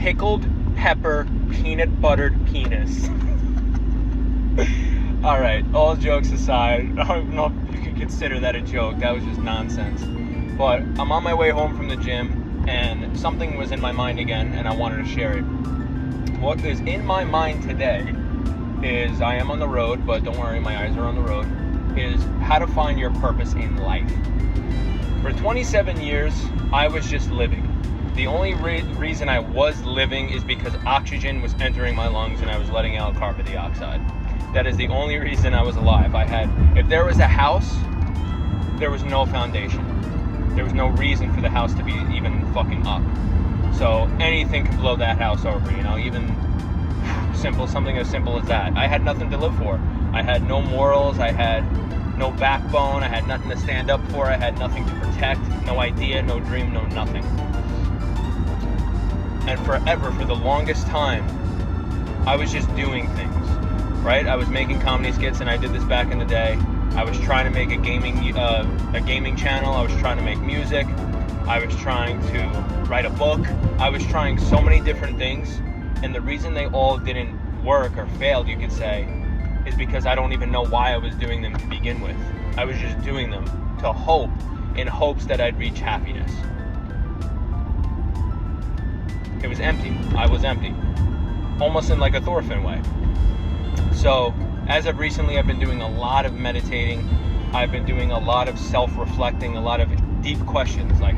pickled pepper peanut buttered penis. Alright, all jokes aside, I don't know if you can consider that a joke. That was just nonsense. But I'm on my way home from the gym, and something was in my mind again, and I wanted to share it. What is in my mind today is, I am on the road, but don't worry, my eyes are on the road, is how to find your purpose in life. For 27 years, I was just living. The only reason I was living is because oxygen was entering my lungs and I was letting out carbon dioxide. That is the only reason I was alive. If there was a house, there was no foundation. There was no reason for the house to be even fucking up. So anything could blow that house over, even something as simple as that. I had nothing to live for. I had no morals, I had no backbone, I had nothing to stand up for, I had nothing to protect, no idea, no dream, no nothing. And forever, for the longest time, I was just doing things, right? I was making comedy skits, and I did this back in the day. I was trying to make a gaming channel. I was trying to make music. I was trying to write a book. I was trying so many different things, and the reason they all didn't work or failed, you could say, is because I don't even know why I was doing them to begin with. I was just doing them in hopes that I'd reach happiness. It was empty. I was empty. Almost in like a Thorfinn way. So, as of recently, I've been doing a lot of meditating. I've been doing a lot of self-reflecting, a lot of deep questions, like,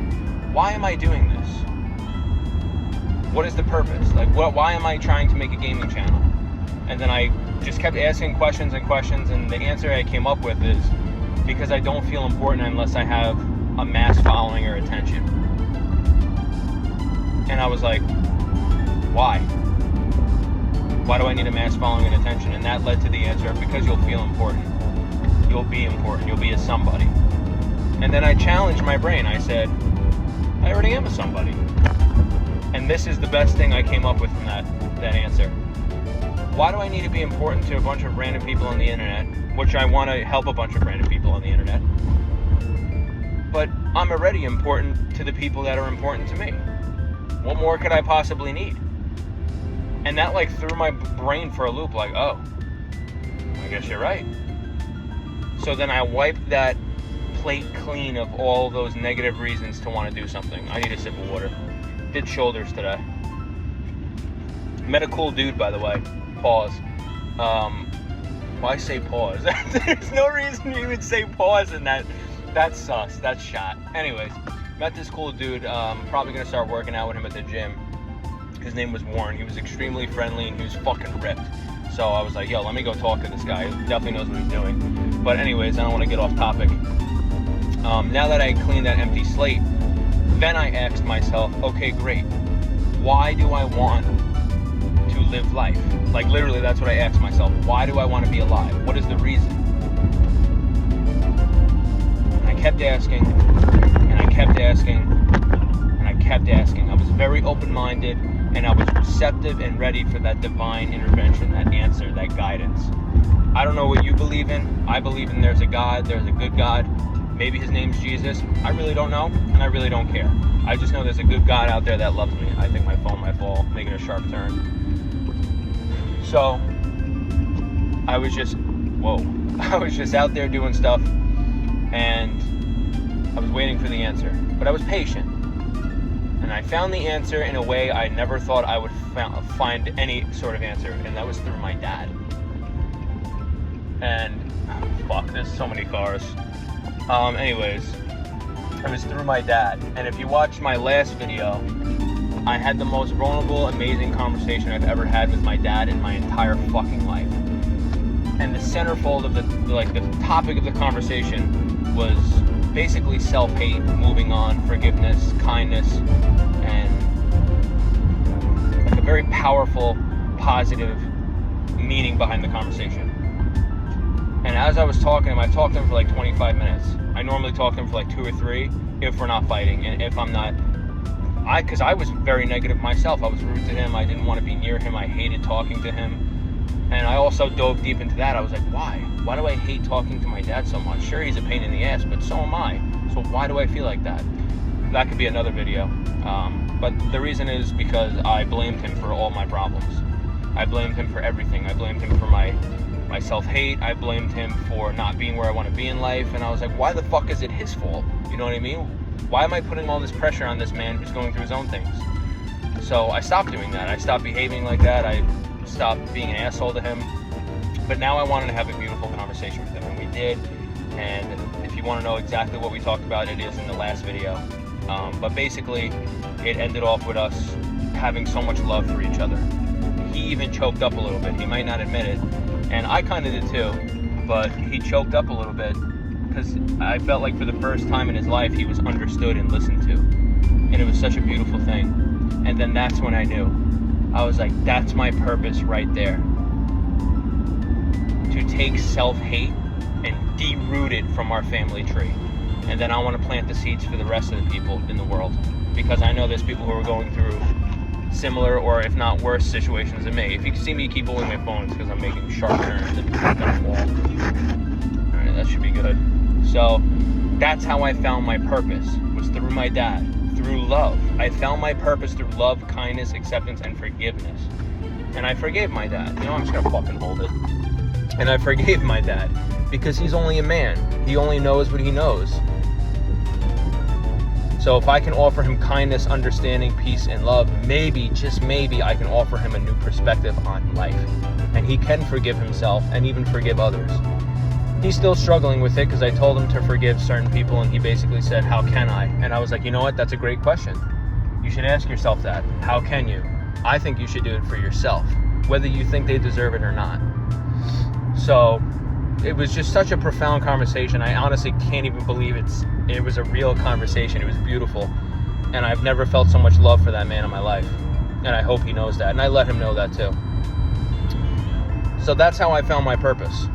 why am I doing this? What is the purpose? Like, why am I trying to make a gaming channel? And then I just kept asking questions and questions, and the answer I came up with is because I don't feel important unless I have a mass following or attention. And I was like, why? Why do I need a mass following and attention? And that led to the answer of because you'll feel important. You'll be important. You'll be a somebody. And then I challenged my brain. I said, I already am a somebody. And this is the best thing I came up with from that answer. Why do I need to be important to a bunch of random people on the internet, which I want to help a bunch of random people on the internet? But I'm already important to the people that are important to me. What more could I possibly need? And that threw my brain for a loop, oh, I guess you're right. So then I wiped that plate clean of all those negative reasons to want to do something. I need a sip of water. Did shoulders today. Met a cool dude, by the way. Pause. Why say pause? There's no reason you would say pause in that. That's sus. That's shot. Anyways, met this cool dude. Probably going to start working out with him at the gym. His name was Warren. He was extremely friendly, and he was fucking ripped. So I was like, yo, let me go talk to this guy. He definitely knows what he's doing. But anyways, I don't want to get off topic. Now that I cleaned that empty slate, then I asked myself, okay, great. Why do I want to live life? Literally, that's what I asked myself. Why do I want to be alive? What is the reason? And I kept asking, and I kept asking, and I kept asking. I was very open-minded, and I was receptive and ready for that divine intervention, that answer, that guidance. I don't know what you believe in. I believe in there's a God, there's a good God. Maybe his name's Jesus. I really don't know, and I really don't care. I just know there's a good God out there that loves me. I think my phone might fall, making a sharp turn. So, I was just out there doing stuff, and I was waiting for the answer. But I was patient. And I found the answer in a way I never thought I would find any sort of answer, and that was through my dad. And, there's so many cars. Anyways, it was through my dad. And if you watch my last video, I had the most vulnerable, amazing conversation I've ever had with my dad in my entire fucking life. And the centerfold of the topic of the conversation was basically self-hate, moving on, forgiveness, kindness, and a very powerful, positive meaning behind the conversation. And as I was talking to him, I talked to him for 25 minutes. I normally talk to him for 2 or 3 if we're not fighting, and if I'm not, because I was very negative myself. I was rude to him. I didn't want to be near him. I hated talking to him. And I also dove deep into that. I was like, why? Why do I hate talking to my dad so much? Sure, he's a pain in the ass, but so am I. So why do I feel like that? That could be another video. But the reason is because I blamed him for all my problems. I blamed him for everything. I blamed him for my self-hate. I blamed him for not being where I want to be in life. And I was like, why the fuck is it his fault? You know what I mean? Why am I putting all this pressure on this man who's going through his own things? So I stopped doing that. I stopped behaving like that. I stopped being an asshole to him. But now I wanted to have a beautiful conversation with him, and we did. And if you want to know exactly what we talked about, it is in the last video. But basically, it ended off with us having so much love for each other. He even choked up a little bit. He might not admit it, and I kind of did too, but he choked up a little bit because I felt like for the first time in his life, he was understood and listened to. And it was such a beautiful thing. And then that's when I knew. I was like, that's my purpose right there. To take self-hate and deroot it from our family tree. And then I want to plant the seeds for the rest of the people in the world. Because I know there's people who are going through similar or if not worse situations than me. If you see me keep holding my phone, it's because I'm making sharp turns and gonna fall. Alright, that should be good. So that's how I found my purpose, was through my dad, through love. I found my purpose through love, kindness, acceptance, and forgiveness. And I forgave my dad. You know, I'm just gonna fucking hold it. And I forgave my dad because he's only a man. He only knows what he knows. So if I can offer him kindness, understanding, peace, and love, maybe, just maybe, I can offer him a new perspective on life. And he can forgive himself and even forgive others. He's still struggling with it because I told him to forgive certain people, and he basically said, how can I? And I was like, you know what? That's a great question. You should ask yourself that. How can you? I think you should do it for yourself, whether you think they deserve it or not. So it was just such a profound conversation. I honestly can't even believe it was a real conversation. It was beautiful. And I've never felt so much love for that man in my life. And I hope he knows that. And I let him know that too. So that's how I found my purpose.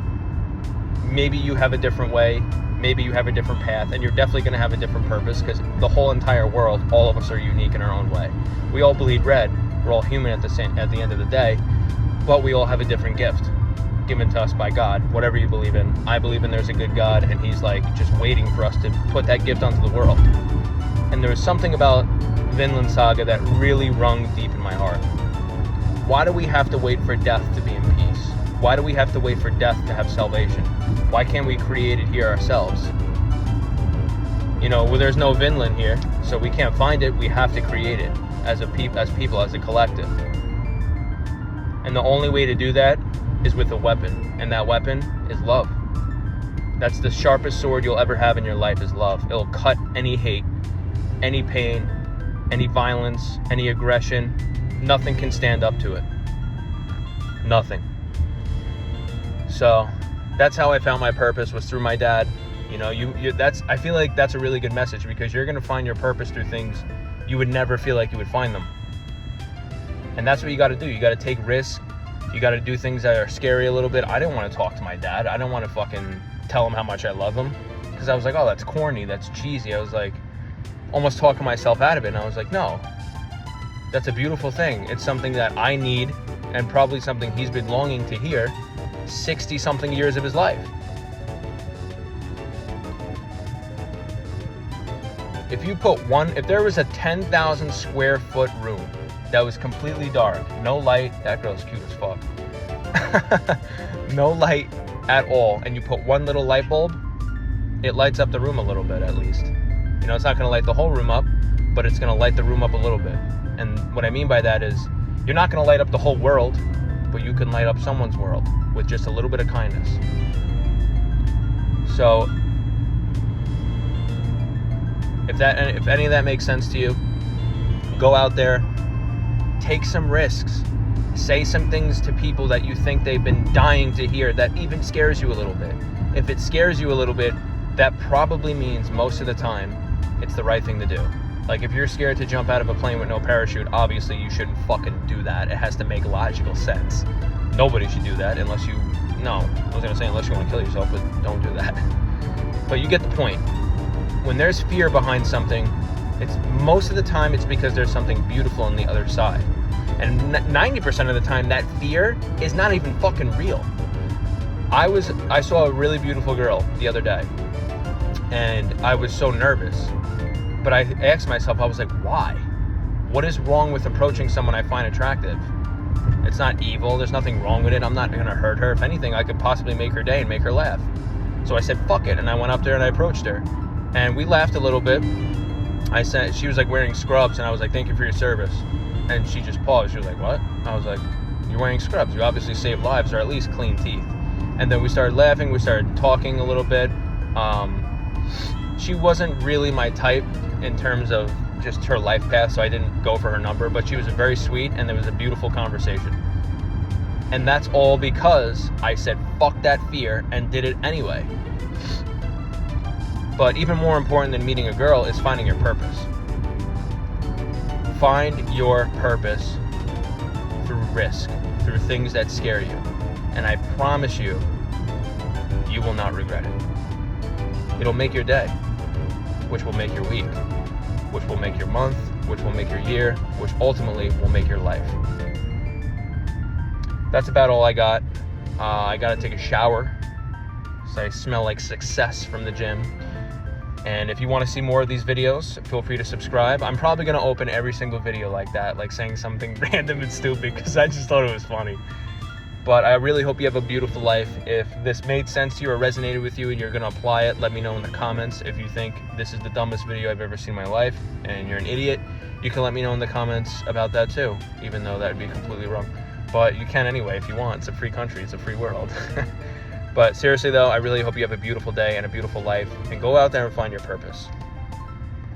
Maybe you have a different way. Maybe you have a different path. And you're definitely going to have a different purpose because the whole entire world, all of us are unique in our own way. We all bleed red. We're all human at the end of the day. But we all have a different gift given to us by God, whatever you believe in. I believe in there's a good God, and he's like just waiting for us to put that gift onto the world. And there was something about Vinland Saga that really rung deep in my heart. Why do we have to wait for death to be in peace? Why do we have to wait for death to have salvation? Why can't we create it here ourselves? You know, well, there's no Vinland here, so we can't find it. We have to create it as people, as a collective. And the only way to do that is with a weapon, and that weapon is love. That's the sharpest sword you'll ever have in your life, is love. It'll cut any hate, any pain, any violence, any aggression. Nothing can stand up to it. Nothing. So that's how I found my purpose, was through my dad. You know, I feel like that's a really good message, because you're going to find your purpose through things you would never feel like you would find them. And that's what you got to do. You got to take risks. You got to do things that are scary a little bit. I didn't want to talk to my dad. I didn't want to fucking tell him how much I love him, because I was like, oh, that's corny. That's cheesy. I was like, almost talking myself out of it. And I was like, no, that's a beautiful thing. It's something that I need, and probably something he's been longing to hear 60 something years of his life. If there was a 10,000 square foot room that was completely dark, no light, that girl's cute as fuck, no light at all, and you put one little light bulb, it lights up the room a little bit at least. You know, it's not going to light the whole room up, but it's going to light the room up a little bit. And what I mean by that is, you're not going to light up the whole world, but you can light up someone's world with just a little bit of kindness. So if any of that makes sense to you, go out there, take some risks, say some things to people that you think they've been dying to hear, that even scares you a little bit. If it scares you a little bit, that probably means most of the time it's the right thing to do. Like, if you're scared to jump out of a plane with no parachute, obviously you shouldn't fucking do that. It has to make logical sense. Nobody should do that unless you want to kill yourself, but don't do that. But you get the point. When there's fear behind something, it's most of the time it's because there's something beautiful on the other side. And 90% of the time, that fear is not even fucking real. I saw a really beautiful girl the other day, and I was so nervous. But I asked myself, I was like, why? What is wrong with approaching someone I find attractive? It's not evil. There's nothing wrong with it. I'm not going to hurt her. If anything, I could possibly make her day and make her laugh. So I said, fuck it. And I went up there and I approached her. And we laughed a little bit. I said, she was like wearing scrubs. And I was like, thank you for your service. And she just paused. She was like, what? I was like, you're wearing scrubs. You obviously save lives or at least clean teeth. And then we started laughing. We started talking a little bit. She wasn't really my type in terms of just her life path, so I didn't go for her number, but she was very sweet and there was a beautiful conversation. And that's all because I said fuck that fear and did it anyway. But even more important than meeting a girl is finding your purpose. Find your purpose through risk, through things that scare you. And I promise you, you will not regret it. It'll make your day, which will make your week, which will make your month, which will make your year, which ultimately will make your life. That's about all I got. I gotta take a shower, so I smell like success from the gym. And if you want to see more of these videos, feel free to subscribe. I'm probably gonna open every single video like that, like saying something random and stupid, because I just thought it was funny. But I really hope you have a beautiful life. If this made sense to you or resonated with you and you're gonna apply it, let me know in the comments. If you think this is the dumbest video I've ever seen in my life and you're an idiot, you can let me know in the comments about that too, even though that would be completely wrong. But you can anyway if you want. It's a free country, it's a free world. But seriously though, I really hope you have a beautiful day and a beautiful life, and go out there and find your purpose.